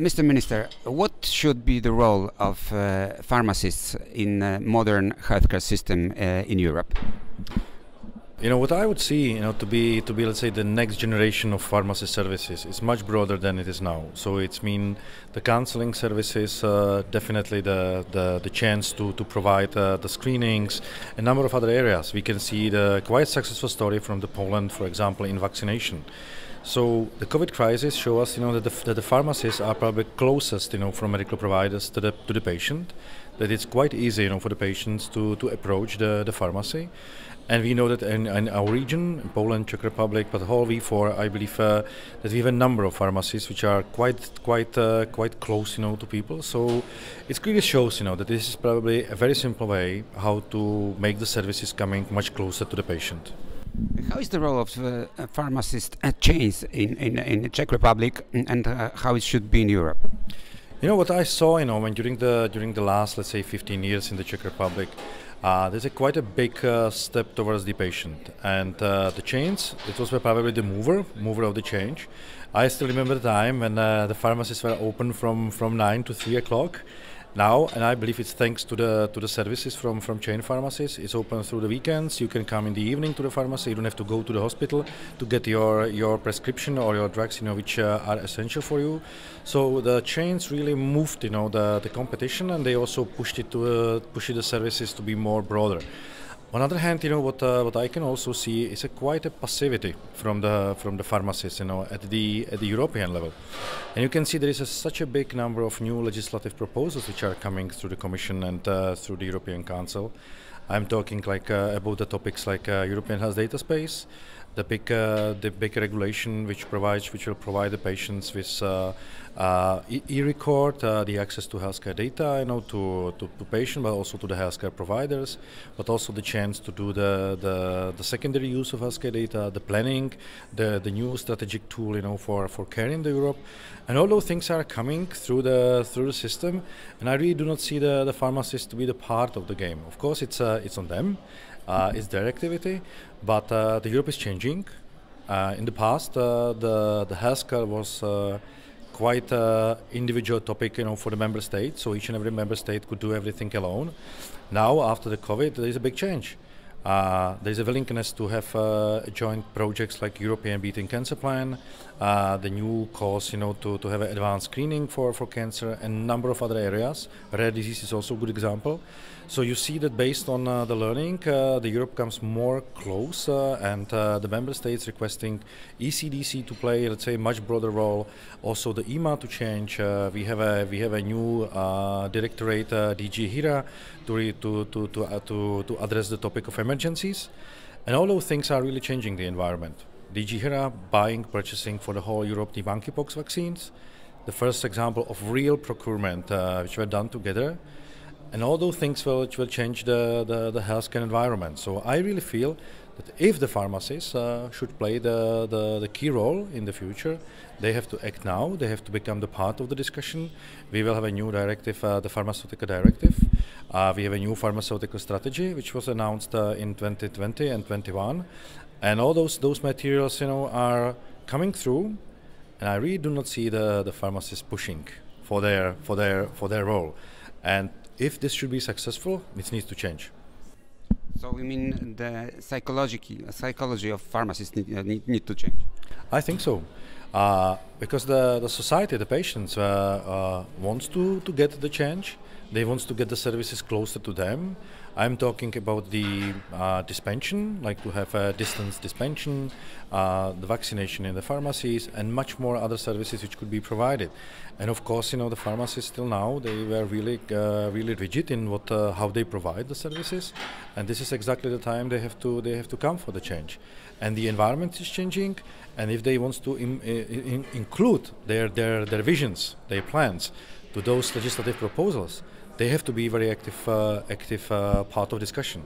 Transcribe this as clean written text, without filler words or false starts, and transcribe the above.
Mr. Minister, what should be the role of pharmacists in modern healthcare system in Europe? You know, what I would see, to be let's say the next generation of pharmacy services is much broader than it is now. So it's the counseling services, definitely the chance to provide the screenings, a number of other areas. We can see the quite successful story from Poland, for example, in vaccination. So the COVID crisis shows us, that the pharmacists are probably closest, from medical providers to the patient. That it's quite easy, for the patients to approach the pharmacy. And we know that in our region, in Poland, Czech Republic, but the whole V4, I believe that we have a number of pharmacies which are quite close, to people. So it clearly shows, that this is probably a very simple way how to make the services coming much closer to the patient. How is the role of pharmacist changed in the Czech Republic, and how it should be in Europe? You know what I saw, when during the last, let's say, 15 years in the Czech Republic, there's quite a big step towards the patient, and the change. It was probably the mover of the change. I still remember the time when the pharmacies were open from 9 to 3 o'clock. Now, and I believe it's thanks to the services from chain pharmacies. It's open through the weekends. You can come in the evening to the pharmacy. You don't have to go to the hospital to get your prescription or your drugs, which are essential for you. So the chains really moved, the competition, and they also pushed the services to be more broader. On the other hand, what I can also see is quite a passivity from the pharmacists, at the European level, and you can see there is such a big number of new legislative proposals which are coming through the Commission and through the European Council. I'm talking about the topics like European Health Data Space, the big regulation which will provide the patients with e-record, the access to healthcare data, to patients, but also to the healthcare providers, but also the chance to do the secondary use of healthcare data, the planning, the new strategic tool, for care in Europe, and all those things are coming through the system, and I really do not see the pharmacists to be the part of the game. Of course, it's on them. It's their activity, but the Europe is changing. In the past, the healthcare was quite individual topic, for the member states. So each and every member state could do everything alone. Now, after the COVID, there is a big change. There is a willingness to have joint projects like European Beating Cancer Plan, the new calls, to have advanced screening for cancer, and a number of other areas. Rare disease is also a good example. So you see that based on the learning, the Europe comes more close, and the member states requesting ECDC to play, let's say, a much broader role. Also, the EMA to change. We have a new directorate, DG HIRA, to address the topic of emergencies, and all those things are really changing the environment. DG HIRA purchasing for the whole Europe the monkeypox vaccines, the first example of real procurement which were done together. And all those things will change the healthcare environment. So I really feel that if the pharmacists should play the key role in the future, they have to act now. They have to become the part of the discussion. We will have a new directive, the pharmaceutical directive. We have a new pharmaceutical strategy, which was announced in 2020 and 21, and all those materials, are coming through. And I really do not see the pharmacists pushing for their role. And if this should be successful, it needs to change. So we mean the psychology of pharmacists need to change? I think so, because the society, the patients wants to get the change. They want to get the services closer to them. I'm talking about the dispensation, like to have a distance dispensation, the vaccination in the pharmacies, and much more other services which could be provided. And of course, the pharmacists till now, they were really rigid in how they provide the services, and this is exactly the time they have to come for the change. And the environment is changing, and if they want to include their visions, their plans to those legislative proposals, they have to be very active part of discussion.